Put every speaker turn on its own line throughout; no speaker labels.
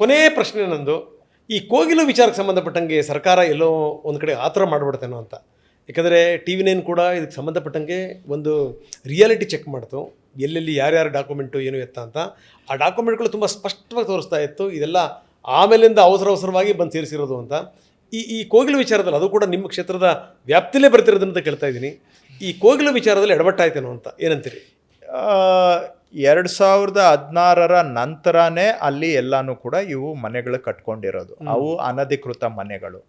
ಕೊನೆಯ ಪ್ರಶ್ನೆ ನಂದು, ಈ ಕೋಗಿಲು ವಿಚಾರಕ್ಕೆ ಸಂಬಂಧಪಟ್ಟಂಗೆ ಸರ್ಕಾರ ಎಲ್ಲೋ ಒಂದು ಕಡೆ ಆತರ ಮಾಡಿಬಿಡ್ತೇನೋ ಅಂತ. ಯಾಕಂದರೆ TV9 ಕೂಡ ಇದಕ್ಕೆ ಸಂಬಂಧಪಟ್ಟಂಗೆ ಒಂದು ರಿಯಾಲಿಟಿ ಚೆಕ್ ಮಾಡ್ತು, ಎಲ್ಲೆಲ್ಲಿ ಯಾರ್ಯಾರು ಡಾಕ್ಯುಮೆಂಟು ಏನು ಎತ್ತ ಅಂತ. ಆ ಡಾಕ್ಯುಮೆಂಟ್ಗಳು ತುಂಬ ಸ್ಪಷ್ಟವಾಗಿ ತೋರಿಸ್ತಾ ಇತ್ತು, ಇದೆಲ್ಲ ಆಮೇಲಿಂದ ಅವಸರವಾಗಿ ಬಂದು ಸೇರಿಸಿರೋದು ಅಂತ. ಈ ಕೋಗಿಲು ವಿಚಾರದಲ್ಲಿ, ಅದು ಕೂಡ ನಿಮ್ಮ ಕ್ಷೇತ್ರದ ವ್ಯಾಪ್ತಿಲೇ ಬರ್ತಿರೋದಂತ ಕೇಳ್ತಾ ಇದ್ದೀನಿ, ಈ ಕೋಗಿಲು ವಿಚಾರದಲ್ಲಿ ಎಡವಟ್ಟಾಯ್ತೇನೋ ಅಂತ ಏನಂತೀರಿ?
2016 ನಂತರನೇ ಅಲ್ಲಿ ಎಲ್ಲಾನು ಕೂಡ ಇವು ಮನೆಗಳು ಕಟ್ಕೊಂಡಿರೋದು. ಅವು ಅನಧಿಕೃತ ಮನೆಗಳು,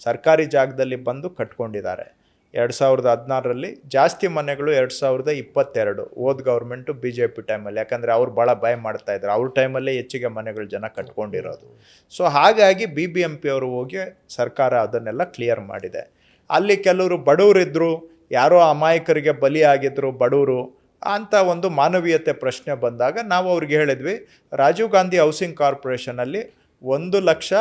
ಸರ್ಕಾರಿ ಜಾಗದಲ್ಲಿ ಬಂದು ಕಟ್ಕೊಂಡಿದ್ದಾರೆ. 2016ರಲ್ಲಿ ಜಾಸ್ತಿ ಮನೆಗಳು 2022 ಓದ್ ಗೌರ್ಮೆಂಟು BJP ಟೈಮಲ್ಲಿ, ಯಾಕಂದರೆ ಅವ್ರು ಭಾಳ ಭಯ ಮಾಡ್ತಾ ಇದ್ರು, ಅವ್ರ ಟೈಮಲ್ಲೇ ಹೆಚ್ಚಿಗೆ ಮನೆಗಳು ಜನ ಕಟ್ಕೊಂಡಿರೋದು. ಸೊ ಹಾಗಾಗಿ BBMP ಅವರು ಹೋಗಿ ಸರ್ಕಾರ ಅದನ್ನೆಲ್ಲ ಕ್ಲಿಯರ್ ಮಾಡಿದೆ. ಅಲ್ಲಿ ಕೆಲವರು ಬಡವರಿದ್ದರು, ಯಾರೋ ಅಮಾಯಕರಿಗೆ ಬಲಿಯಾಗಿದ್ದರು ಬಡವರು ಅಂತ ಒಂದು ಮಾನವೀಯತೆ ಪ್ರಶ್ನೆ ಬಂದಾಗ ನಾವು ಅವ್ರಿಗೆ ಹೇಳಿದ್ವಿ, ರಾಜೀವ್ ಗಾಂಧಿ ಹೌಸಿಂಗ್ ಕಾರ್ಪೊರೇಷನಲ್ಲಿ 1 ಲಕ್ಷ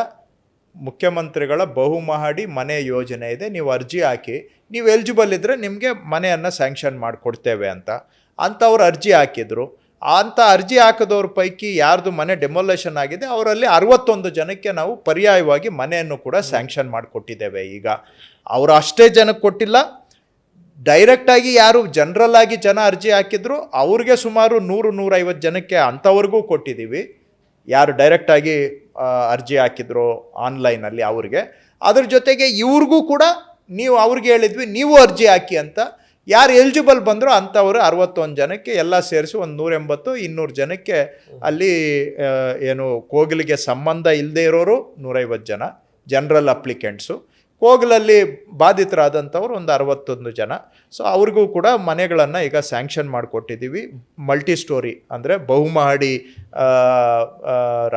ಮುಖ್ಯಮಂತ್ರಿಗಳ ಬಹುಮಹಡಿ ಮನೆ ಯೋಜನೆ ಇದೆ, ನೀವು ಅರ್ಜಿ ಹಾಕಿ, ನೀವು ಎಲಿಜಿಬಲ್ ಇದ್ದರೆ ನಿಮಗೆ ಮನೆಯನ್ನು ಸ್ಯಾಂಕ್ಷನ್ ಮಾಡಿಕೊಡ್ತೇವೆ ಅಂತ. ಅಂಥವ್ರು ಅರ್ಜಿ ಹಾಕಿದರು. ಅಂಥ ಅರ್ಜಿ ಹಾಕಿದವ್ರ ಪೈಕಿ ಯಾರ್ದು ಮನೆ ಡೆಮೊಲೇಷನ್ ಆಗಿದೆ ಅವರಲ್ಲಿ 61 ಜನಕ್ಕೆ ನಾವು ಪರ್ಯಾಯವಾಗಿ ಮನೆಯನ್ನು ಕೂಡ ಸ್ಯಾಂಕ್ಷನ್ ಮಾಡಿಕೊಟ್ಟಿದ್ದೇವೆ. ಈಗ ಅವರು ಅಷ್ಟೇ ಜನಕ್ಕೆ ಕೊಟ್ಟಿಲ್ಲ, ಡೈರೆಕ್ಟಾಗಿ ಯಾರು ಜನರಲ್ ಆಗಿ ಜನ ಅರ್ಜಿ ಹಾಕಿದ್ರು ಅವ್ರಿಗೆ ಸುಮಾರು 100-150 ಜನಕ್ಕೆ ಅಂಥವ್ರಿಗೂ ಕೊಟ್ಟಿದ್ದೀವಿ, ಯಾರು ಡೈರೆಕ್ಟಾಗಿ ಅರ್ಜಿ ಹಾಕಿದ್ರು ಆನ್ಲೈನಲ್ಲಿ ಅವ್ರಿಗೆ. ಅದ್ರ ಜೊತೆಗೆ ಇವ್ರಿಗೂ ಕೂಡ ನೀವು ಅವ್ರಿಗೆ ಹೇಳಿದ್ವಿ ನೀವು ಅರ್ಜಿ ಹಾಕಿ ಅಂತ. ಯಾರು ಎಲಿಜಿಬಲ್ ಬಂದರೂ ಅಂಥವರು 61 ಜನಕ್ಕೆ ಎಲ್ಲ ಸೇರಿಸಿ ಒಂದು 180-200 ಜನಕ್ಕೆ ಅಲ್ಲಿ ಏನು ಕೋಗಿಲಿಗೆ ಸಂಬಂಧ ಇಲ್ಲದೆ ಇರೋರು 150 ಜನ ಜನರಲ್ ಅಪ್ಲಿಕೆಂಟ್ಸು, ಕೋಗಿಲಲ್ಲಿ ಬಾಧಿತರಾದಂಥವ್ರು ಒಂದು 61 ಜನ. ಸೊ ಅವ್ರಿಗೂ ಕೂಡ ಮನೆಗಳನ್ನು ಈಗ ಸ್ಯಾಂಕ್ಷನ್ ಮಾಡಿಕೊಟ್ಟಿದ್ದೀವಿ. ಮಲ್ಟಿ ಸ್ಟೋರಿ ಅಂದರೆ ಬಹುಮಹಡಿ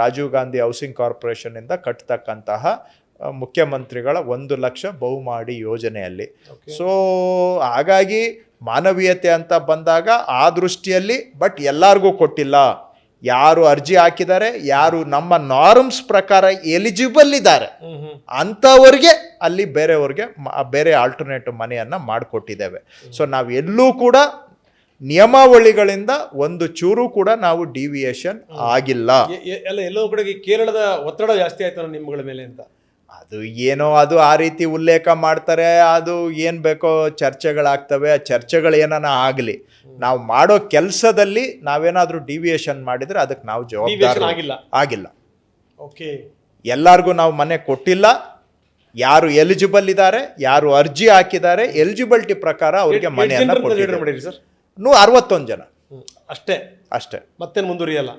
ರಾಜೀವ್ ಗಾಂಧಿ ಹೌಸಿಂಗ್ ಕಾರ್ಪೊರೇಷನಿಂದ ಕಟ್ತಕ್ಕಂತಹ ಮುಖ್ಯಮಂತ್ರಿಗಳ 1 ಲಕ್ಷ ಬಹುಮಹಡಿ ಯೋಜನೆಯಲ್ಲಿ. ಸೊ ಹಾಗಾಗಿ ಮಾನವೀಯತೆ ಅಂತ ಬಂದಾಗ ಆ ದೃಷ್ಟಿಯಲ್ಲಿ, ಬಟ್ ಎಲ್ಲರಿಗೂ ಕೊಟ್ಟಿಲ್ಲ. ಯಾರು ಅರ್ಜಿ ಹಾಕಿದ್ದಾರೆ, ಯಾರು ನಮ್ಮ ನಾರ್ಮ್ಸ್ ಪ್ರಕಾರ ಎಲಿಜಿಬಲ್ ಇದ್ದಾರೆ ಅಂಥವ್ರಿಗೆ ಅಲ್ಲಿ ಬೇರೆಯವ್ರಿಗೆ ಬೇರೆ ಆಲ್ಟರ್ನೇಟಿವ್ ಮನೆಯನ್ನು ಮಾಡಿಕೊಟ್ಟಿದ್ದೇವೆ. ಸೊ ನಾವು ಎಲ್ಲೂ ಕೂಡ ನಿಯಮಾವಳಿಗಳಿಂದ ಒಂದು ಚೂರು ಕೂಡ ನಾವು ಡಿವಿಯೇಷನ್ ಆಗಿಲ್ಲ.
ಎಲ್ಲೋ ಕಡೆಗೆ ಕೇರಳದ ಒತ್ತಡ ಜಾಸ್ತಿ ಆಯ್ತು ನಿಮ್ಮಗಳ ಮೇಲೆ ಅಂತ
ಅದು ಏನೋ ಅದು ಆ ರೀತಿ ಉಲ್ಲೇಖ ಮಾಡ್ತಾರೆ, ಅದು ಏನು ಬೇಕೋ ಚರ್ಚೆಗಳಾಗ್ತವೆ. ಆ ಚರ್ಚೆಗಳು ಏನಾನ ಆಗಲಿ, ನಾವು ಮಾಡೋ ಕೆಲಸದಲ್ಲಿ ನಾವೇನಾದರೂ ಡಿವಿಯೇಷನ್ ಮಾಡಿದರೆ ಅದಕ್ಕೆ ನಾವು ಜವಾಬ್ದಾರಿ ಆಗಿಲ್ಲ.
ಓಕೆ,
ಎಲ್ಲರಿಗೂ ನಾವು ಮನೆ ಕೊಟ್ಟಿಲ್ಲ. ಯಾರು ಎಲಿಜಿಬಲ್ ಇದ್ದಾರೆ, ಯಾರು ಅರ್ಜಿ ಹಾಕಿದ್ದಾರೆ, ಎಲಿಜಿಬಿಲಿಟಿ ಪ್ರಕಾರ ಅವರಿಗೆ ಮನೆಯನ್ನು ಕೊಟ್ಟಿದ್ದೀವಿ. 61 ಜನ ಅಷ್ಟೇ,
ಮತ್ತೇನು ಮುಂದುವರಿಯಲ್ಲ.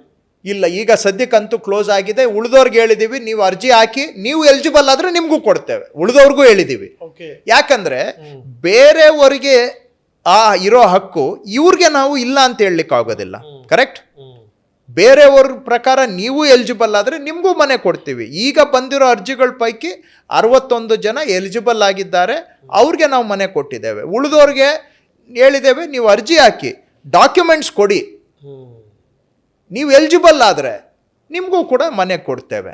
ಇಲ್ಲ, ಈಗ ಸದ್ಯಕ್ಕಂತೂ ಕ್ಲೋಸ್ ಆಗಿದೆ. ಉಳಿದವ್ರಿಗೆ ಹೇಳಿದ್ದೀವಿ ನೀವು ಅರ್ಜಿ ಹಾಕಿ, ನೀವು ಎಲಿಜಿಬಲ್ ಆದರೆ ನಿಮಗೂ ಕೊಡ್ತೇವೆ. ಉಳಿದವ್ರಿಗೂ ಹೇಳಿದ್ದೀವಿ. ಯಾಕಂದರೆ ಬೇರೆಯವರಿಗೆ ಆ ಇರೋ ಹಕ್ಕು ಇವ್ರಿಗೆ ನಾವು ಇಲ್ಲ ಅಂತ ಹೇಳಲಿಕ್ಕೆ ಆಗೋದಿಲ್ಲ. ಕರೆಕ್ಟ್? ಬೇರೆಯವ್ರ ಪ್ರಕಾರ ನೀವು ಎಲಿಜಿಬಲ್ ಆದರೆ ನಿಮಗೂ ಮನೆ ಕೊಡ್ತೀವಿ. ಈಗ ಬಂದಿರೋ ಅರ್ಜಿಗಳ ಪೈಕಿ 61 ಜನ ಎಲಿಜಿಬಲ್ ಆಗಿದ್ದಾರೆ, ಅವ್ರಿಗೆ ನಾವು ಮನೆ ಕೊಟ್ಟಿದ್ದೇವೆ. ಉಳಿದವ್ರಿಗೆ ಹೇಳಿದ್ದೇವೆ ನೀವು ಅರ್ಜಿ ಹಾಕಿ, ಡಾಕ್ಯುಮೆಂಟ್ಸ್ ಕೊಡಿ, ನೀವು ಎಲಿಜಿಬಲ್ ಆದರೆ ನಿಮಗೂ ಕೂಡ ಮನೆ ಕೊಡ್ತೇವೆ.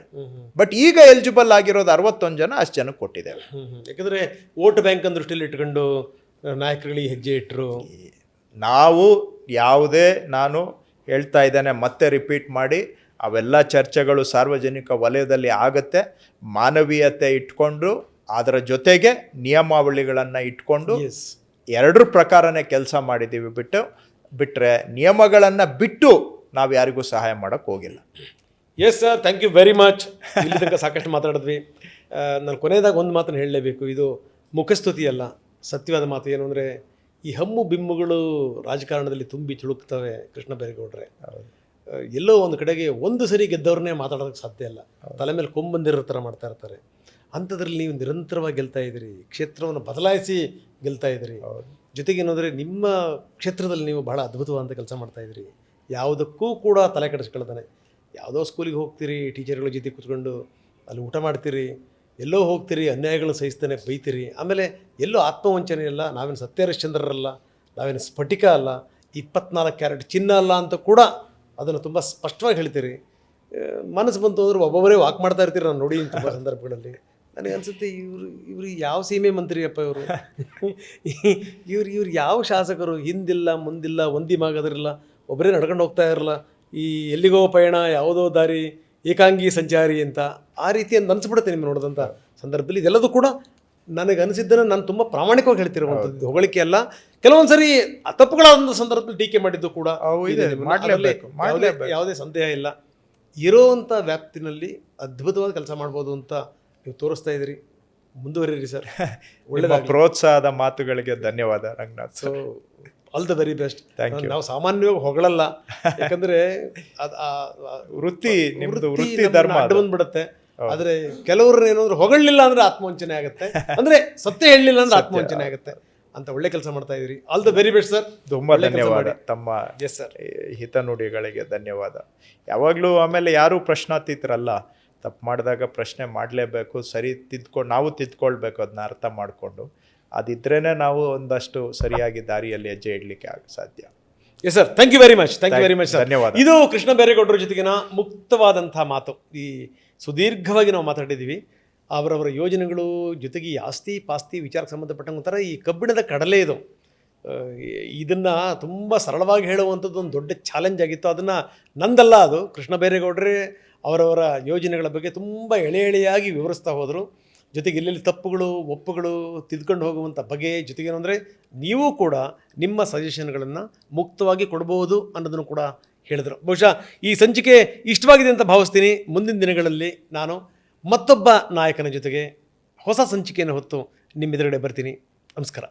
ಬಟ್ ಈಗ ಎಲಿಜಿಬಲ್ ಆಗಿರೋದು 61 ಜನ, ಅಷ್ಟು ಜನಕ್ಕೆ ಕೊಟ್ಟಿದ್ದೇವೆ.
ಯಾಕಂದರೆ ವೋಟ್ ಬ್ಯಾಂಕ್ ಅನ್ನು ದೃಷ್ಟಿಯಲ್ಲಿ ಇಟ್ಕೊಂಡು ನಾಯಕರುಗಳಿಗೆ ಹೆಜ್ಜೆ ಇಟ್ಟರು.
ನಾವು ಯಾವುದೇ, ನಾನು ಹೇಳ್ತಾ ಇದ್ದೇನೆ ಮತ್ತೆ ರಿಪೀಟ್ ಮಾಡಿ, ಅವೆಲ್ಲ ಚರ್ಚೆಗಳು ಸಾರ್ವಜನಿಕ ವಲಯದಲ್ಲಿ ಆಗುತ್ತೆ. ಮಾನವೀಯತೆ ಇಟ್ಕೊಂಡು ಅದರ ಜೊತೆಗೆ ನಿಯಮಾವಳಿಗಳನ್ನು ಇಟ್ಕೊಂಡು ಎರಡರ ಪ್ರಕಾರನೇ ಕೆಲಸ ಮಾಡಿದ್ದೀವಿ. ಬಿಟ್ಟರೆ ನಿಯಮಗಳನ್ನು ಬಿಟ್ಟು ನಾವು ಯಾರಿಗೂ ಸಹಾಯ ಮಾಡೋಕ್ಕೆ ಹೋಗಿಲ್ಲ.
Yes sir, thank you very much. ಇಲ್ಲಿ ತನಕ ಸಾಕಷ್ಟು ಮಾತಾಡಿದ್ವಿ. ನಾನು ಕೊನೆಯದಾಗ ಒಂದು ಮಾತನ್ನು ಹೇಳಲೇಬೇಕು, ಇದು ಮುಖಸ್ತುತಿ ಅಲ್ಲ, ಸತ್ಯವಾದ ಮಾತು. ಏನು ಅಂದರೆ, ಈ ಹಮ್ಮು ಬಿಮ್ಮುಗಳು ರಾಜಕಾರಣದಲ್ಲಿ ತುಂಬಿ ತುಳುಕ್ತವೆ ಕೃಷ್ಣ ಬೈರೇಗೌಡರೆ. ಎಲ್ಲೋ ಒಂದು ಕಡೆಗೆ ಒಂದು ಸರಿ ಗೆದ್ದವ್ರನ್ನೇ ಮಾತಾಡೋದಕ್ಕೆ ಸಾಧ್ಯ ಇಲ್ಲ, ತಲೆ ಮೇಲೆ ಕೊಂಬಂದಿರೋ ಥರ ಮಾಡ್ತಾ ಇರ್ತಾರೆ. ಅಂಥದ್ರಲ್ಲಿ ನೀವು ನಿರಂತರವಾಗಿ ಗೆಲ್ತಾ ಇದ್ದೀರಿ, ಕ್ಷೇತ್ರವನ್ನು ಬದಲಾಯಿಸಿ ಗೆಲ್ತಾ ಇದ್ದೀರಿ. ಜೊತೆಗೆ ಏನಂದರೆ, ನಿಮ್ಮ ಕ್ಷೇತ್ರದಲ್ಲಿ ನೀವು ಬಹಳ ಅದ್ಭುತವಾದಂಥ ಕೆಲಸ ಮಾಡ್ತಾಯಿದ್ದೀರಿ. ಯಾವುದಕ್ಕೂ ಕೂಡ ತಲೆ ಕೆಡಿಸ್ಕೊಳ್ತಾನೆ. ಯಾವುದೋ ಸ್ಕೂಲಿಗೆ ಹೋಗ್ತೀರಿ, ಟೀಚರ್ಗಳ ಜೊತೆ ಕೂತ್ಕೊಂಡು ಅಲ್ಲಿ ಊಟ ಮಾಡ್ತೀರಿ, ಎಲ್ಲೋ ಹೋಗ್ತೀರಿ, ಅನ್ಯಾಯಗಳನ್ನ ಸಹಿಸ್ತಾನೆ ಬೈತೀರಿ. ಆಮೇಲೆ ಎಲ್ಲೋ ಆತ್ಮವಂಚನೆ ಇಲ್ಲ, ನಾವೇನು ಸತ್ಯಹರಿಶ್ಚಂದ್ರರಲ್ಲ, ನಾವೇನು ಸ್ಫಟಿಕ ಅಲ್ಲ, 24 ಕ್ಯಾರೆಟ್ ಚಿನ್ನ ಅಲ್ಲ ಅಂತ ಕೂಡ ಅದನ್ನು ತುಂಬ ಸ್ಪಷ್ಟವಾಗಿ ಹೇಳ್ತೀರಿ. ಮನಸ್ಸು ಬಂತು ಅಂದ್ರೆ ಒಬ್ಬೊಬ್ಬರೇ ವಾಕ್ ಮಾಡ್ತಾ ಇರ್ತೀರಿ, ನಾನು ನೋಡಿ ತುಂಬ ಸಂದರ್ಭಗಳಲ್ಲಿ. ನನಗೆ ಅನಿಸುತ್ತೆ, ಇವರು ಯಾವ ಸೀಮೆ ಮಂತ್ರಿಯಪ್ಪ ಇವರು, ಇವ್ರು ಯಾವ ಶಾಸಕರು, ಹಿಂದಿಲ್ಲ ಮುಂದಿಲ್ಲ, ಒಂದಿ ಮಾಗದ್ರಿಲ್ಲ, ಒಬ್ಬರೇ ನಡ್ಕೊಂಡು ಹೋಗ್ತಾ ಇರಲ್ಲ. ಈ ಎಲ್ಲಿಗೋ ಪಯಣ, ಯಾವುದೋ ದಾರಿ, ಏಕಾಂಗಿ ಸಂಚಾರಿ ಅಂತ ಆ ರೀತಿ ಅಂತ ಅನ್ಸ್ಬಿಡುತ್ತೆ ನಿಮ್ಗೆ ನೋಡಿದಂಥ ಸಂದರ್ಭದಲ್ಲಿ. ಇದೆಲ್ಲದೂ ಕೂಡ ನನಗೆ ಅನಿಸಿದ್ದನ್ನು ನಾನು ತುಂಬ ಪ್ರಾಮಾಣಿಕವಾಗಿ ಹೇಳ್ತಿರುವಂಥದ್ದು, ಹೊಗಳಿಕೆ ಅಲ್ಲ. ಕೆಲವೊಂದು ಸರಿ ತಪ್ಪುಗಳಾದ ಸಂದರ್ಭದಲ್ಲಿ ಟೀಕೆ ಮಾಡಿದ್ದು ಕೂಡ ಇದೆ. ಅದರಲ್ಲಿ ಯಾವುದೇ ಸಂದೇಹ ಇಲ್ಲ. ಇರೋವಂಥ ವ್ಯಾಪ್ತಿನಲ್ಲಿ ಅದ್ಭುತವಾದ ಕೆಲಸ ಮಾಡ್ಬೋದು ಅಂತ ನೀವು ತೋರಿಸ್ತಾ ಇದ್ದೀರಿ. ಮುಂದುವರಿರಿ ಸರ್.
ಒಳ್ಳೆಯ ಪ್ರೋತ್ಸಾಹದ ಮಾತುಗಳಿಗೆ ಧನ್ಯವಾದ Ranganath.
So all the very best. ನಾವು ಸಾಮಾನ್ಯವಾಗಿ ಹೊಗಳಲ್ಲ, ಯಾಕಂದ್ರೆ
ವೃತ್ತಿ ಧರ್ಮ
ಅಡ್ಡ ಬಂದ್ಬಿಡುತ್ತೆ. ಆದ್ರೆ ಕೆಲವರು ಏನಂದ್ರೆ ಹೊಗಳಲಿಲ್ಲ ಅಂದ್ರೆ ಆತ್ಮವಂಚನೆ ಆಗುತ್ತೆ, ಅಂದ್ರೆ ಸತ್ಯ ಹೇಳಲಿಲ್ಲ ಅಂದ್ರೆ ಆತ್ಮವಂಚನೆ ಆಗುತ್ತೆ ಅಂತ ಒಳ್ಳೆ ಕೆಲಸ ಮಾಡ್ತಾ ಇದ್ರಿ. All the very best sir.
ತುಂಬಾ ಧನ್ಯವಾದ. ತಮ್ಮ ಹಿತನುಡಿಗಳಿಗೆ ಧನ್ಯವಾದ. ಯಾವಾಗಲೂ ಆಮೇಲೆ ಯಾರು ಪ್ರಶ್ನಾತೀತರಲ್ಲ. ತಪ್ಪು ಮಾಡಿದಾಗ ಪ್ರಶ್ನೆ ಮಾಡಲೇಬೇಕು, ಸರಿ ನಾವು ತಿದ್ಕೊಳ್ಬೇಕು, ಅದನ್ನ ಅರ್ಥ ಮಾಡಿಕೊಂಡು. ಅದಿದ್ರೇ ನಾವು ಒಂದಷ್ಟು ಸರಿಯಾಗಿ ದಾರಿಯಲ್ಲಿ ಹೆಜ್ಜೆ ಇಡಲಿಕ್ಕೆ ಸಾಧ್ಯ.
Yes sir, thank you very much.
ಧನ್ಯವಾದ.
ಇದು ಕೃಷ್ಣ ಬೈರೇಗೌಡರ ಜೊತೆಗಿನ ಮುಕ್ತವಾದಂಥ ಮಾತು. ಈ ಸುದೀರ್ಘವಾಗಿ ನಾವು ಮಾತಾಡಿದ್ದೀವಿ. ಅವರವರ ಯೋಜನೆಗಳು ಜೊತೆಗೆ ಈ ಆಸ್ತಿ ಪಾಸ್ತಿ ವಿಚಾರಕ್ಕೆ ಸಂಬಂಧಪಟ್ಟಂಗೆ ಒಂಥರ ಈ ಕಬ್ಬಿಣದ ಕಡಲೆ ಇದು. ಇದನ್ನು ತುಂಬ ಸರಳವಾಗಿ ಹೇಳುವಂಥದ್ದು ಒಂದು ದೊಡ್ಡ ಚಾಲೆಂಜ್ ಆಗಿತ್ತು. ಅದನ್ನು ನಂದಲ್ಲ, ಅದು ಕೃಷ್ಣ ಬೈರೇಗೌಡರೇ ಅವರವರ ಯೋಜನೆಗಳ ಬಗ್ಗೆ ತುಂಬ ಎಳೆಯಾಗಿ ವಿವರಿಸ್ತಾ ಹೋದರು. ಜೊತೆಗೆ ಎಲ್ಲೆಲ್ಲಿ ತಪ್ಪುಗಳು ಒಪ್ಪುಗಳು ತಿದ್ಕೊಂಡು ಹೋಗುವಂಥ ಬಗೆ, ಜೊತೆಗೇನು ಅಂದರೆ ನೀವು ಕೂಡ ನಿಮ್ಮ ಸಜೆಷನ್ಗಳನ್ನು ಮುಕ್ತವಾಗಿ ಕೊಡ್ಬೋದು ಅನ್ನೋದನ್ನು ಕೂಡ ಹೇಳಿದರು. ಬಹುಶಃ ಈ ಸಂಚಿಕೆ ಇಷ್ಟವಾಗಿದೆ ಅಂತ ಭಾವಿಸ್ತೀನಿ. ಮುಂದಿನ ದಿನಗಳಲ್ಲಿ ನಾನು ಮತ್ತೊಬ್ಬ ನಾಯಕನ ಜೊತೆಗೆ ಹೊಸ ಸಂಚಿಕೆಯನ್ನು ಹೊತ್ತು ನಿಮ್ಮೆದುರುಗಡೆ ಬರ್ತೀನಿ. ನಮಸ್ಕಾರ.